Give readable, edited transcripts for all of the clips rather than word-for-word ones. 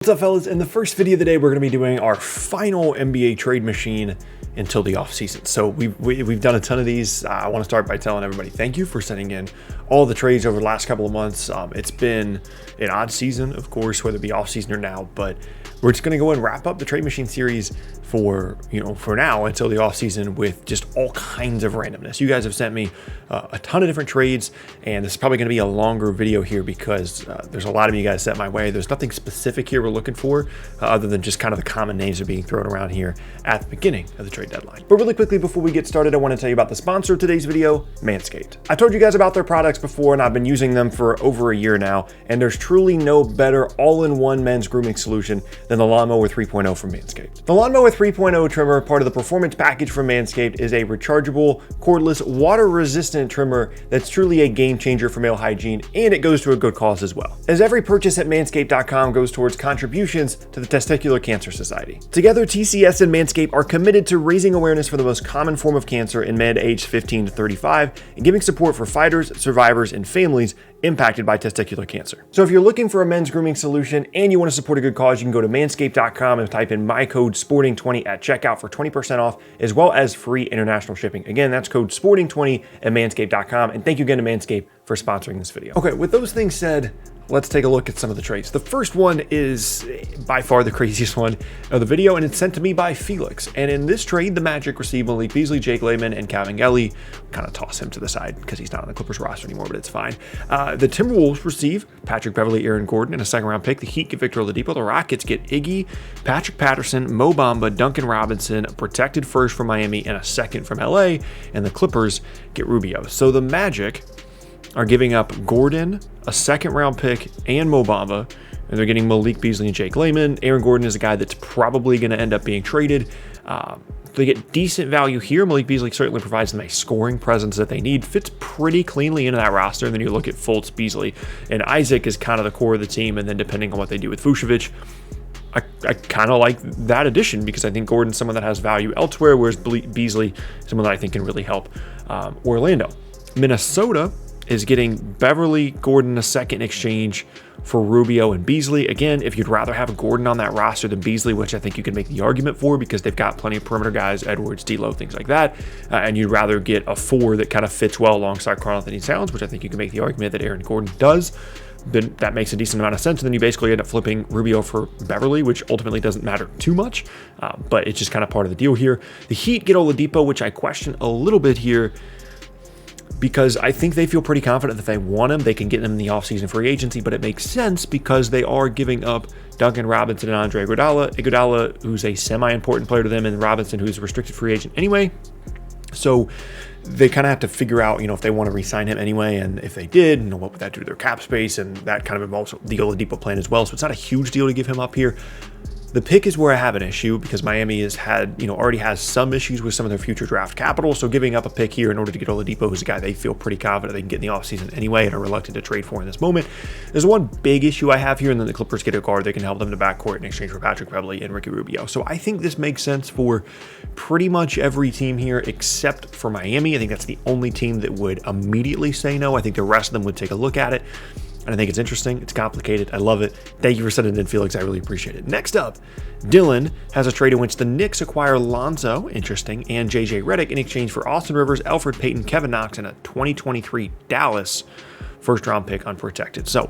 What's up, fellas? In the first video of the day, we're going to be doing our final NBA trade machine until the offseason. So we've done a ton of these. I want to start by telling everybody thank you for sending in all the trades over the last couple of months. It's been an odd season, of course, whether it be offseason or now, but we're just going to go and wrap up the trade machine series for now until the offseason with just all kinds of randomness. You guys have sent me a ton of different trades, and this is probably going to be a longer video here because there's a lot of you guys sent my way. There's nothing specific here we're looking for other than just kind of the common names that are being thrown around here at the beginning of the trade deadline. But really quickly, before we get started, I want to tell you about the sponsor of today's video, Manscaped. I told you guys about their products before, and I've been using them for over a year now, and there's truly no better all-in-one men's grooming solution than the Lawnmower 3.0 from Manscaped. The Lawnmower 3.0 trimmer, part of the performance package from Manscaped, is a rechargeable, cordless, water-resistant trimmer that's truly a game changer for male hygiene, and it goes to a good cause as well, as every purchase at manscaped.com goes towards contributions to the Testicular Cancer Society. Together, TCS and Manscaped are committed to raising awareness for the most common form of cancer in men aged 15 to 35 and giving support for fighters, survivors, and families impacted by testicular cancer. So if you're looking for a men's grooming solution and you want to support a good cause, you can go to manscaped.com and type in my code SPORTING20 at checkout for 20% off, as well as free international shipping. Again, that's code SPORTING20 at manscaped.com. And thank you again to Manscaped for sponsoring this video. Okay, with those things said, let's take a look at some of the trades. The first one is by far the craziest one of the video, and it's sent to me by Felix. And in this trade, the Magic received Malik Beasley, Jake Layman, and Calvin Gelly. Kind of toss him to the side because he's not on the Clippers roster anymore, but it's fine. The Timberwolves receive Patrick Beverley, Aaron Gordon, and a second-round pick. The Heat get Victor Oladipo. The Rockets get Iggy, Patrick Patterson, Mo Bamba, Duncan Robinson, a protected first from Miami, and a second from LA. And the Clippers get Rubio. So the Magic are giving up Gordon, a second-round pick, and Mo Bamba, and they're getting Malik Beasley and Jake Layman. Aaron Gordon is a guy that's probably going to end up being traded. They get decent value here. Malik Beasley certainly provides them a scoring presence that they need. Fits pretty cleanly into that roster. And then you look at Fultz, Beasley, and Isaac is kind of the core of the team. And then depending on what they do with Vucevic, I kind of like that addition because I think Gordon's someone that has value elsewhere, whereas Beasley is someone that I think can really help Orlando. Minnesota is getting Beverly, Gordon, a second exchange for Rubio and Beasley. Again, if you'd rather have Gordon on that roster than Beasley, which I think you can make the argument for because they've got plenty of perimeter guys, Edwards, D'Lo, things like that, and you'd rather get a four that kind of fits well alongside Karl-Anthony Towns, which I think you can make the argument that Aaron Gordon does, then that makes a decent amount of sense. And then you basically end up flipping Rubio for Beverly, which ultimately doesn't matter too much, but it's just kind of part of the deal here. The Heat get Oladipo, which I question a little bit here, because I think they feel pretty confident that if they want him, they can get him in the offseason free agency, but it makes sense because they are giving up Duncan Robinson and Andre Iguodala, who's a semi-important player to them, and Robinson, who's a restricted free agent anyway. So they kind of have to figure out, if they want to re-sign him anyway, and if they did, what would that do to their cap space, and that kind of involves the Oladipo plan as well. So it's not a huge deal to give him up here. The pick is where I have an issue because Miami has had, already has some issues with some of their future draft capital. So giving up a pick here in order to get Oladipo, who's a guy they feel pretty confident they can get in the offseason anyway and are reluctant to trade for in this moment. There's one big issue I have here, and then the Clippers get a guard that can help them in the backcourt in exchange for Patrick Beverley and Ricky Rubio. So I think this makes sense for pretty much every team here except for Miami. I think that's the only team that would immediately say no. I think the rest of them would take a look at it. And I think it's interesting. It's complicated. I love it. Thank you for sending it in, Felix. I really appreciate it. Next up, Dylan has a trade in which the Knicks acquire Lonzo, interesting, and JJ Redick in exchange for Austin Rivers, Elfrid Payton, Kevin Knox, and a 2023 Dallas first-round pick unprotected. So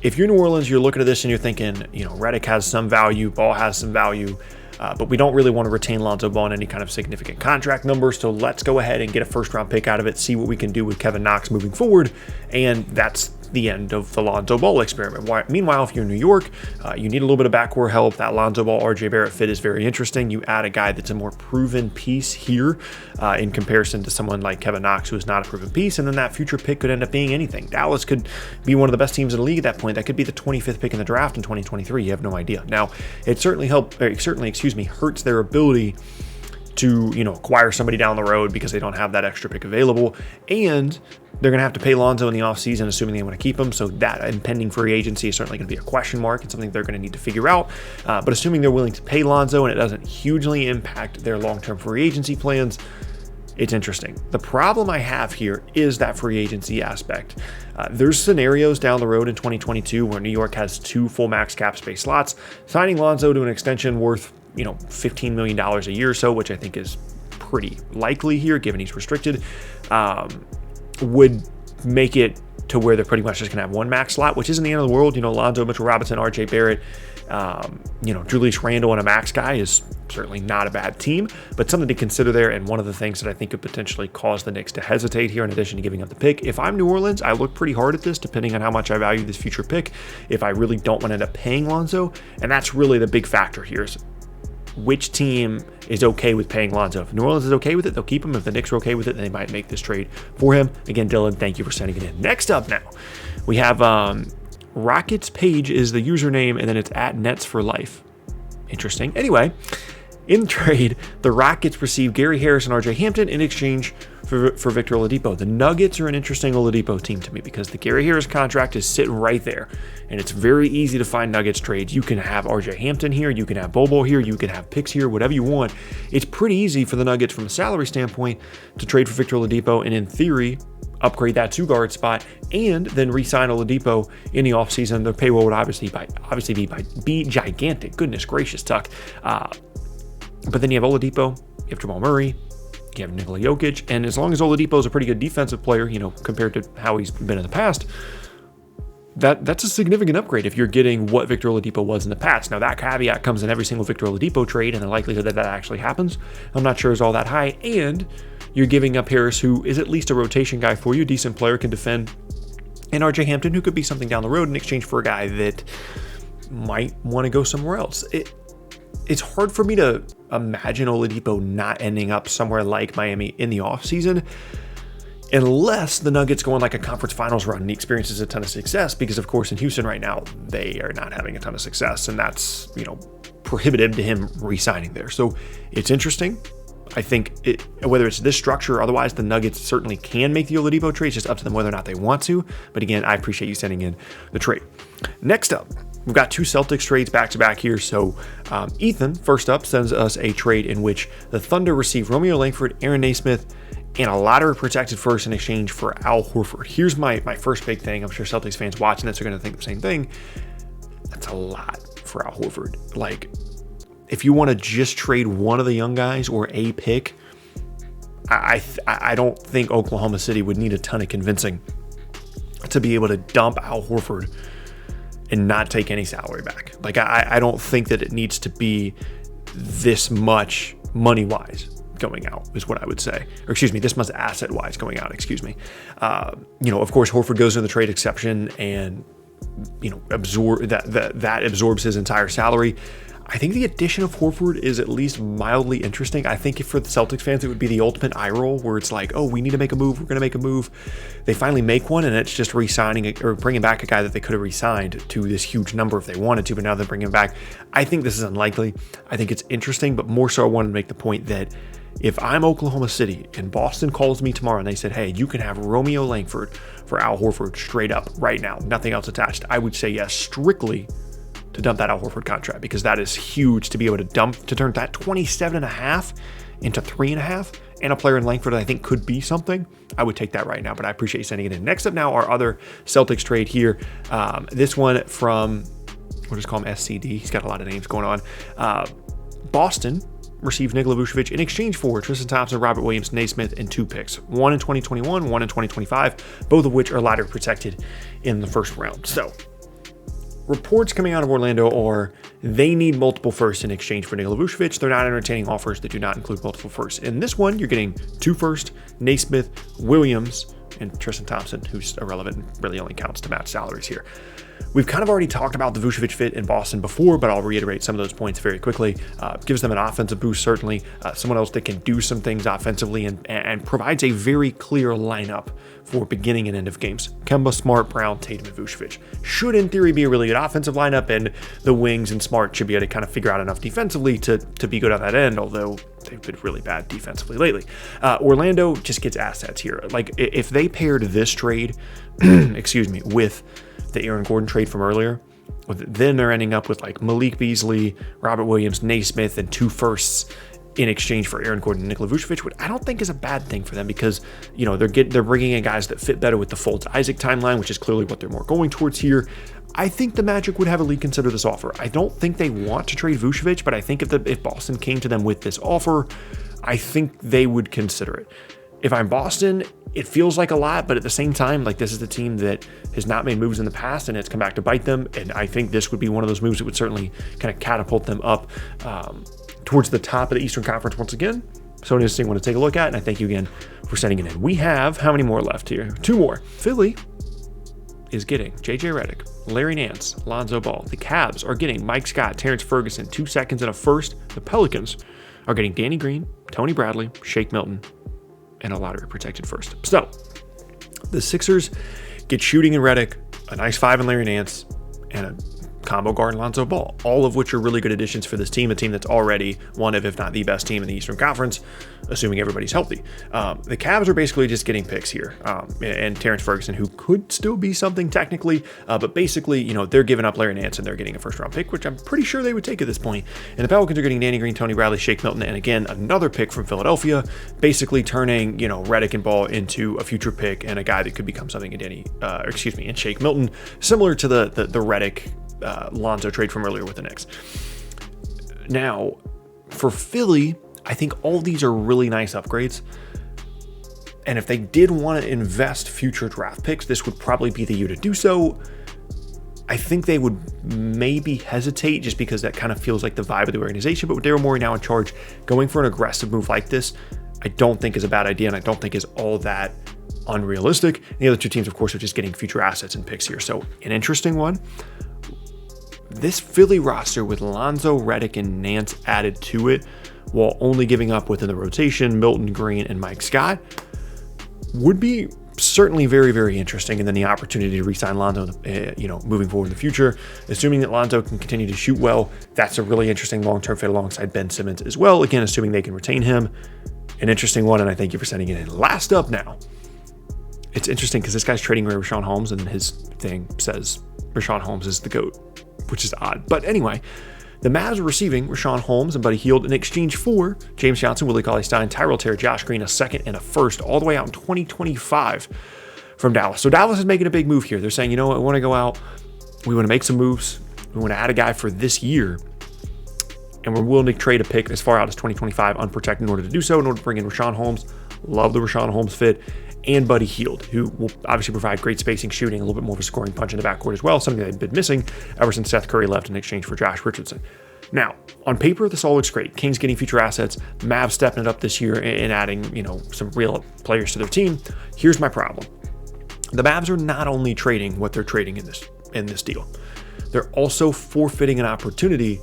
if you're New Orleans, you're looking at this and you're thinking, Redick has some value, Ball has some value, but we don't really want to retain Lonzo Ball in any kind of significant contract numbers. So let's go ahead and get a first-round pick out of it, see what we can do with Kevin Knox moving forward. And that's the end of the Lonzo Ball experiment. Meanwhile, if you're in New York, you need a little bit of backcourt help. That Lonzo Ball, RJ Barrett fit is very interesting. You add a guy that's a more proven piece here in comparison to someone like Kevin Knox, who is not a proven piece, and then that future pick could end up being anything. Dallas could be one of the best teams in the league at that point. That could be the 25th pick in the draft in 2023. You have no idea. Now, it certainly hurts their ability to acquire somebody down the road because they don't have that extra pick available, and they're going to have to pay Lonzo in the offseason, assuming they want to keep him. So that impending free agency is certainly going to be a question mark. It's something they're going to need to figure out. But assuming they're willing to pay Lonzo and it doesn't hugely impact their long-term free agency plans, it's interesting. The problem I have here is that free agency aspect. There's scenarios down the road in 2022 where New York has 2 full max cap space slots. Signing Lonzo to an extension worth, $15 million a year or so, which I think is pretty likely here, given he's restricted, would make it to where they're pretty much just going to have 1 max slot, which isn't the end of the world. Lonzo, Mitchell Robinson, RJ Barrett, Julius Randle and a max guy is certainly not a bad team, but something to consider there. And one of the things that I think could potentially cause the Knicks to hesitate here, in addition to giving up the pick. If I'm New Orleans, I look pretty hard at this, depending on how much I value this future pick, if I really don't want to end up paying Lonzo. And that's really the big factor here, is which team is okay with paying Lonzo. If New Orleans is okay with it, they'll keep him. If the Knicks are okay with it, then they might make this trade for him. Again, Dylan, thank you for sending it in. Next up now, we have Rockets Page is the username, and then it's @NetsForLife. Interesting. Anyway, in trade, the Rockets received Gary Harris and RJ Hampton in exchange for Victor Oladipo. The Nuggets are an interesting Oladipo team to me because the Gary Harris contract is sitting right there, and it's very easy to find Nuggets trades. You can have RJ Hampton here, you can have Bobo here, you can have picks here, whatever you want. It's pretty easy for the Nuggets from a salary standpoint to trade for Victor Oladipo, and in theory, upgrade that 2-guard spot, and then re-sign Oladipo in the offseason. The payroll would obviously be gigantic. Goodness gracious, Tuck. But then you have Oladipo, you have Jamal Murray, you have Nikola Jokic, and as long as Oladipo is a pretty good defensive player, compared to how he's been in the past, that's a significant upgrade if you're getting what Victor Oladipo was in the past. Now, that caveat comes in every single Victor Oladipo trade, and the likelihood that actually happens, I'm not sure is all that high. And you're giving up Harris, who is at least a rotation guy for you, decent player, can defend, and RJ Hampton, who could be something down the road in exchange for a guy that might want to go somewhere else. It's hard for me to imagine Oladipo not ending up somewhere like Miami in the offseason, unless the Nuggets go on like a conference finals run and he experiences a ton of success, because of course in Houston right now, they are not having a ton of success, and that's, prohibitive to him re-signing there. So it's interesting. I think whether it's this structure or otherwise, the Nuggets certainly can make the Oladipo trade. It's just up to them whether or not they want to. But again, I appreciate you sending in the trade. Next up, we've got 2 Celtics trades back-to-back here. So Ethan, first up, sends us a trade in which the Thunder receive Romeo Langford, Aaron Nesmith, and a lottery protected first in exchange for Al Horford. Here's my first big thing. I'm sure Celtics fans watching this are going to think the same thing. That's a lot for Al Horford. Like, if you want to just trade one of the young guys or a pick, I don't think Oklahoma City would need a ton of convincing to be able to dump Al Horford and not take any salary back. Like, I don't think that it needs to be this much money-wise going out, is what I would say. Or excuse me, this much asset-wise going out, excuse me. Of course, Horford goes into the trade exception and, absorb that absorbs his entire salary. I think the addition of Horford is at least mildly interesting. I think for the Celtics fans, it would be the ultimate eye roll, where it's like, oh, we need to make a move. We're going to make a move. They finally make one, and it's just re-signing or bringing back a guy that they could have re-signed to this huge number if they wanted to, but now they're bringing him back. I think this is unlikely. I think it's interesting, but more so I wanted to make the point that if I'm Oklahoma City and Boston calls me tomorrow and they said, hey, you can have Romeo Langford for Al Horford straight up right now, nothing else attached, I would say yes, strictly to dump that Al Horford contract, because that is huge to be able to turn that 27.5 into 3.5, and a player in Langford that I think could be something. I would take that right now, but I appreciate you sending it in. Next up now, our other Celtics trade here. This one from, we'll just call him SCD. He's got a lot of names going on. Boston received Nikola Vucevic in exchange for Tristan Thompson, Robert Williams, Naismith, and 2 picks. One in 2021, one in 2025, both of which are lottery protected in the first round. So, reports coming out of Orlando are they need multiple firsts in exchange for Nikola Vucevic. They're not entertaining offers that do not include multiple firsts. In this one, you're getting 2 firsts, Naismith, Williams, and Tristan Thompson, who's irrelevant and really only counts to match salaries here. We've kind of already talked about the Vucevic fit in Boston before, but I'll reiterate some of those points very quickly. Gives them an offensive boost, certainly. Someone else that can do some things offensively and provides a very clear lineup for beginning and end of games. Kemba, Smart, Brown, Tatum, and Vucevic should, in theory, be a really good offensive lineup, and the wings and Smart should be able to kind of figure out enough defensively to be good on that end, although they've been really bad defensively lately. Orlando just gets assets here. Like, if they paired this trade, with the Aaron Gordon trade from earlier, then they're ending up with like Malik Beasley, Robert Williams, Naismith, and 2 firsts in exchange for Aaron Gordon and Nikola Vucevic, which I don't think is a bad thing for them because, they're bringing in guys that fit better with the Fultz Isaac timeline, which is clearly what they're more going towards here. I think the Magic would heavily consider this offer. I don't think they want to trade Vucevic, but I think if Boston came to them with this offer, I think they would consider it. If I'm Boston, it feels like a lot, but at the same time, like, this is the team that has not made moves in the past and it's come back to bite them. And I think this would be one of those moves that would certainly kind of catapult them up towards the top of the Eastern Conference once again. So an interesting one to take a look at. And I thank you again for sending it in. We have how many more left here? 2 more. Philly is getting JJ Redick, Larry Nance, Lonzo Ball. The Cavs are getting Mike Scott, Terrence Ferguson, 2 seconds and a first. The Pelicans are getting Danny Green, Tony Bradley, Shake Milton, and a lottery protected first. So the Sixers get shooting in Redick, a nice 5 in Larry Nance, and a combo guard in Lonzo Ball, all of which are really good additions for this team, a team that's already one of, if not the best team in the Eastern Conference, assuming everybody's healthy. The Cavs are basically just getting picks here, and Terrence Ferguson, who could still be something technically, but basically, they're giving up Larry Nance and they're getting a first-round pick, which I'm pretty sure they would take at this point. And the Pelicans are getting Danny Green, Tony Bradley, Shake Milton, and again, another pick from Philadelphia, basically turning, Redick and Ball into a future pick and a guy that could become something in Shake Milton, similar to the Redick Lonzo trade from earlier with the Knicks. Now, for Philly, I think all these are really nice upgrades. And if they did want to invest future draft picks, this would probably be the year to do so. I think they would maybe hesitate just because that kind of feels like the vibe of the organization. But with Daryl Morey now in charge, going for an aggressive move like this, I don't think is a bad idea. And I don't think is all that unrealistic. And the other 2 teams, of course, are just getting future assets and picks here. So an interesting one. This Philly roster with Lonzo, Redick, and Nance added to it, while only giving up within the rotation Milton, Green, and Mike Scott, would be certainly very, very interesting. And then the opportunity to re-sign Lonzo, moving forward in the future, assuming that Lonzo can continue to shoot well, that's a really interesting long-term fit alongside Ben Simmons as well. Again, assuming they can retain him, an interesting one. And I thank you for sending it in. Last up now, it's interesting because this guy's trading away Richaun Holmes, and his thing says Richaun Holmes is the GOAT, which is odd. But anyway, the Mavs are receiving Richaun Holmes and Buddy Hield in exchange for James Johnson, Willie Cauley-Stein, Tyrell Terry, Josh Green, a second and a first, all the way out in 2025 from Dallas. So Dallas is making a big move here. They're saying, we want to go out. We want to make some moves. We want to add a guy for this year. And we're willing to trade a pick as far out as 2025 unprotected in order to do so, in order to bring in Richaun Holmes. Love the Richaun Holmes fit. And Buddy Hield, who will obviously provide great spacing, shooting, a little bit more of a scoring punch in the backcourt as well, something they've been missing ever since Seth Curry left in exchange for Josh Richardson. Now, on paper, this all looks great. Kings getting future assets, Mavs stepping it up this year and adding, some real players to their team. Here's my problem. The Mavs are not only trading what they're trading in this deal, they're also forfeiting an opportunity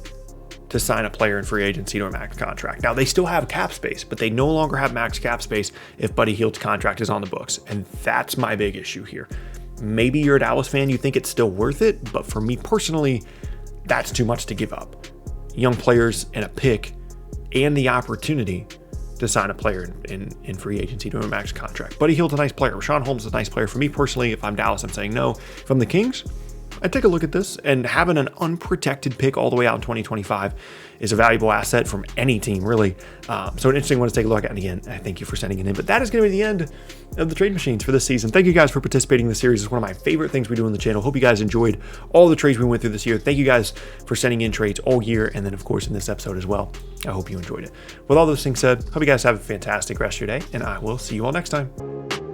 to sign a player in free agency to a max contract. Now, they still have cap space, but they no longer have max cap space if Buddy Hield's contract is on the books. And that's my big issue here. Maybe you're a Dallas fan, you think it's still worth it, but for me personally, that's too much to give up. Young players and a pick and the opportunity to sign a player in free agency to a max contract. Buddy Hield's a nice player. Richaun Holmes is a nice player. For me personally, if I'm Dallas, I'm saying no. If I'm the Kings, I'd take a look at this, and having an unprotected pick all the way out in 2025 is a valuable asset from any team, really. So an interesting one to take a look at. And again, I thank you for sending it in. But that is going to be the end of the trade machines for this season. Thank you guys for participating in the series. It's one of my favorite things we do on the channel. Hope you guys enjoyed all the trades we went through this year. Thank you guys for sending in trades all year, and then of course in this episode as well. I hope you enjoyed it. With all those things said, hope you guys have a fantastic rest of your day, and I will see you all next time.